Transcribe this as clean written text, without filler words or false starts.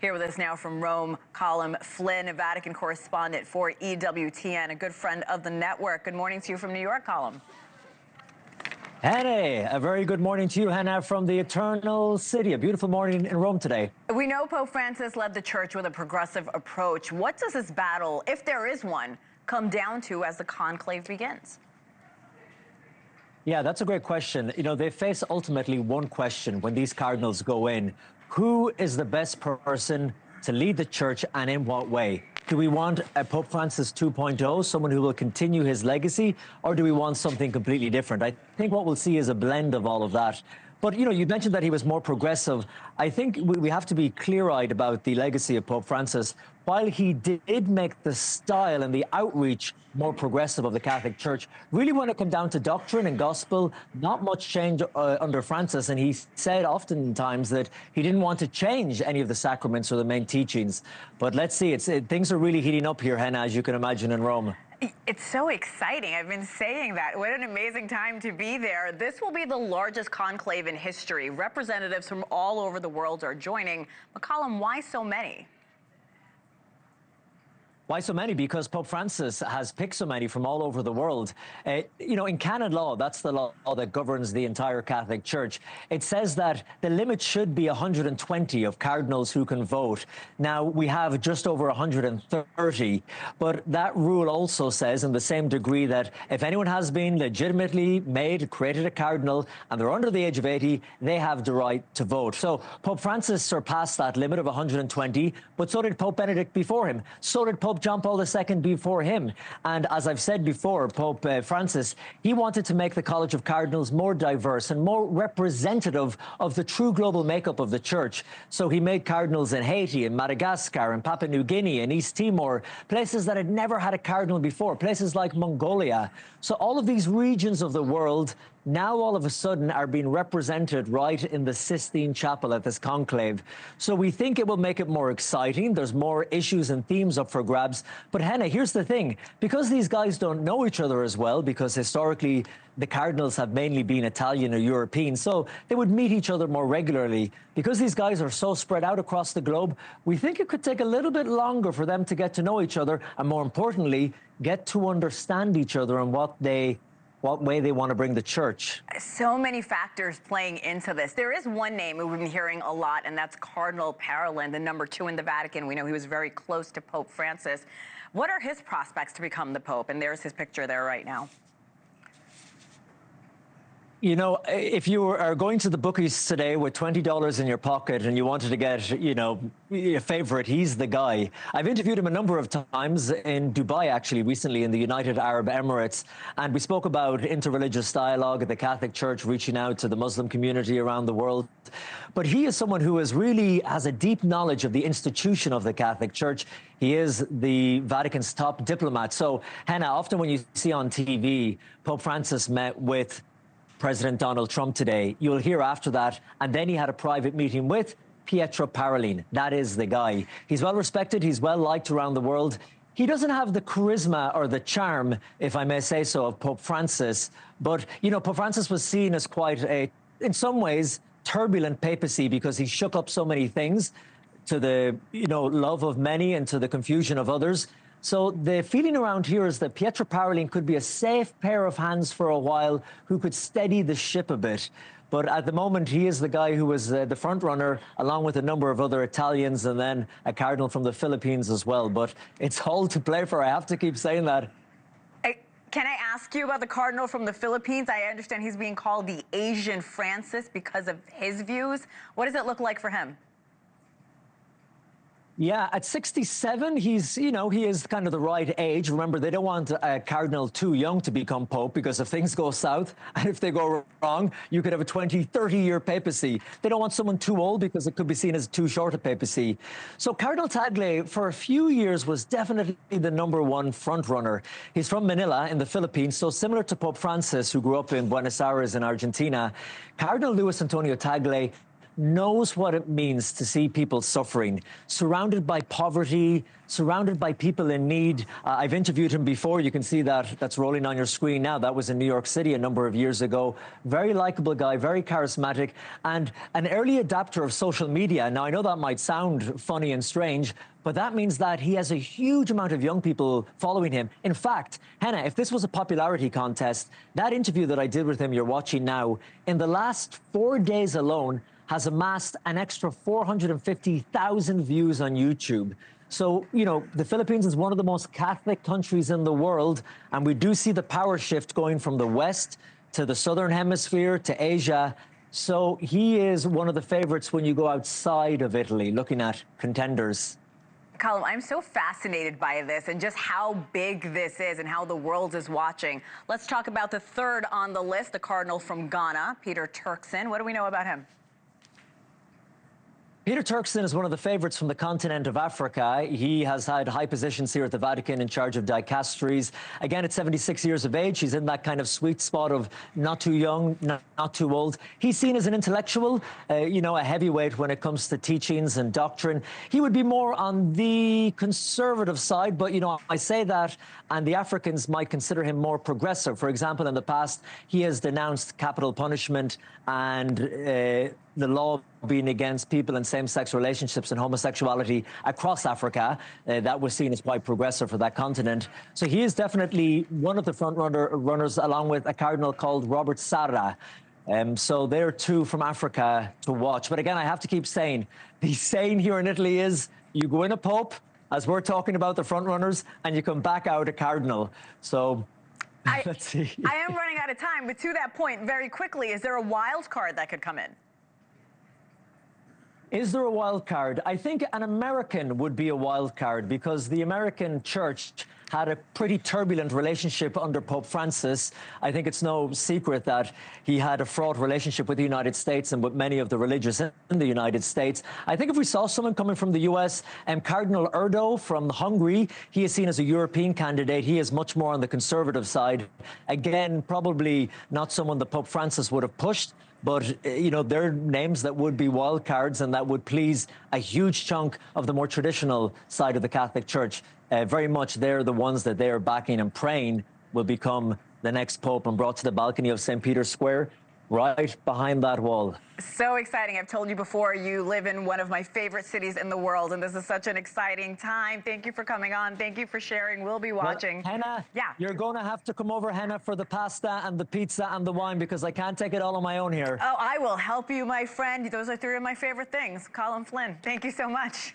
Here with us now from Rome, Colin Flynn, a Vatican correspondent for EWTN, a good friend of the network. Good morning to you from New York, Colin. Hannah, a very good morning to you, Hannah, from the Eternal City. A beautiful morning in Rome today. We know Pope Francis led the church with a progressive approach. What does this battle, if there is one, come down to as the conclave begins? Yeah, that's a great question. You know, they face ultimately one question when these cardinals go in. Who is the best person to lead the church, and in what way? Do we want a Pope Francis 2.0, someone who will continue his legacy, or do we want something completely different? I think what we'll see is a blend of all of that. But, you know, you mentioned that he was more progressive. I think we have to be clear-eyed about the legacy of Pope Francis. While he did make the style and the outreach more progressive of the Catholic Church, really when it came down to doctrine and gospel, not much change under Francis. And he said oftentimes that he didn't want to change any of the sacraments or the main teachings. But let's see, things are really heating up here, Hannah, as you can imagine, in Rome. It's so exciting. I've been saying that. What an amazing time to be there. This will be the largest conclave in history. Representatives from all over the world are joining. But Colin, why so many? Why so many? Because Pope Francis has picked so many from all over the world. You know, in canon law, that's the law that governs the entire Catholic Church. It says that the limit should be 120 of cardinals who can vote. Now, we have just over 130, but that rule also says in the same degree that if anyone has been legitimately created a cardinal, and they're under the age of 80, they have the right to vote. So Pope Francis surpassed that limit of 120, but so did Pope Benedict before him. So did Pope John Paul II before him. And as I've said before, Pope Francis, he wanted to make the College of Cardinals more diverse and more representative of the true global makeup of the Church. So he made cardinals in Haiti and Madagascar and Papua New Guinea and East Timor, places that had never had a cardinal before, places like Mongolia. So all of these regions of the world now all of a sudden are being represented right in the Sistine Chapel at this conclave. So we think it will make it more exciting. There's more issues and themes up for grabs. But Hannah, here's the thing. Because these guys don't know each other as well, because historically the cardinals have mainly been Italian or European, so they would meet each other more regularly. Because these guys are so spread out across the globe, we think it could take a little bit longer for them to get to know each other, and more importantly, get to understand each other and what way they want to bring the church. So many factors playing into this. There is one name we've been hearing a lot, and that's Cardinal Parolin, the #2 in the Vatican. We know he was very close to Pope Francis. What are his prospects to become the Pope? And there's his picture there right now. You know, if you are going to the bookies today with $20 in your pocket and you wanted to get, you know, a favorite, he's the guy. I've interviewed him a number of times in Dubai, actually, recently in the United Arab Emirates. And we spoke about interreligious dialogue at the Catholic Church reaching out to the Muslim community around the world. But he is someone who has a deep knowledge of the institution of the Catholic Church. He is the Vatican's top diplomat. So, Hannah, often when you see on TV, Pope Francis met with President Donald Trump today, you'll hear after that, and then he had a private meeting with Pietro Parolin. That is the guy. He's well respected, he's well liked around the world. He doesn't have the charisma or the charm, if I may say so, of Pope Francis. But, you know, Pope Francis was seen as quite in some ways, turbulent papacy, because he shook up so many things to the, you know, love of many and to the confusion of others. So the feeling around here is that Pietro Parolin could be a safe pair of hands for a while who could steady the ship a bit. But at the moment, he is the guy who was the front runner, along with a number of other Italians and then a cardinal from the Philippines as well. But it's all to play for. I have to keep saying that. Can I ask you about the cardinal from the Philippines? I understand he's being called the Asian Francis because of his views. What does it look like for him? Yeah, at 67, he's, you know, he is kind of the right age. Remember, they don't want a cardinal too young to become pope, because if things go south and if they go wrong, you could have a 20, 30-year papacy. They don't want someone too old because it could be seen as too short a papacy. So Cardinal Taglay, for a few years, was definitely the #1 front runner. He's from Manila in the Philippines, so similar to Pope Francis, who grew up in Buenos Aires in Argentina. Cardinal Luis Antonio Taglay knows what it means to see people suffering, surrounded by poverty, surrounded by people in need. I've interviewed him before. You can see that. That's rolling on your screen now. That was in New York City a number of years ago. Very likable guy, very charismatic, and an early adapter of social media. Now, I know that might sound funny and strange, but that means that he has a huge amount of young people following him. In fact, Henna, if this was a popularity contest, that interview that I did with him you're watching now, in the last 4 days alone, has amassed an extra 450,000 views on YouTube. So, you know, the Philippines is one of the most Catholic countries in the world, and we do see the power shift going from the West to the Southern Hemisphere to Asia. So he is one of the favorites when you go outside of Italy, looking at contenders. Colin, I'm so fascinated by this and just how big this is and how the world is watching. Let's talk about the third on the list, the Cardinal from Ghana, Peter Turkson. What do we know about him? Peter Turkson is one of the favorites from the continent of Africa. He has had high positions here at the Vatican in charge of dicasteries. Again, at 76 years of age, he's in that kind of sweet spot of not too young, not too old. He's seen as an intellectual, you know, a heavyweight when it comes to teachings and doctrine. He would be more on the conservative side, but, you know, I say that, and the Africans might consider him more progressive. For example, in the past, he has denounced capital punishment and the law being against people in same-sex relationships and homosexuality across Africa. That was seen as quite progressive for that continent. So he is definitely one of the runners, along with a cardinal called Robert Sarra. So they're two from Africa to watch. But again, I have to keep saying, the saying here in Italy is, you go in a pope, as we're talking about the front runners, and you come back out a cardinal. So let's see. I am running out of time, but to that point, very quickly, is there a wild card that could come in? Is there a wild card? I think an American would be a wild card because the American church had a pretty turbulent relationship under Pope Francis. I think it's no secret that he had a fraught relationship with the United States and with many of the religious in the United States. I think if we saw someone coming from the U.S., Cardinal Erdo from Hungary, he is seen as a European candidate. He is much more on the conservative side. Again, probably not someone that Pope Francis would have pushed. But, you know, they're names that would be wild cards and that would please a huge chunk of the more traditional side of the Catholic Church. Very much they're the ones that they're backing and praying will become the next pope and brought to the balcony of St. Peter's Square, right behind that wall. So exciting. I've told you before, you live in one of my favorite cities in the world, and this is such an exciting time. Thank you for coming on. Thank you for sharing. We'll be watching. Well, Henna, yeah, you're going to have to come over, Henna, for the pasta and the pizza and the wine because I can't take it all on my own here. Oh, I will help you, my friend. Those are three of my favorite things. Colin Flynn, thank you so much.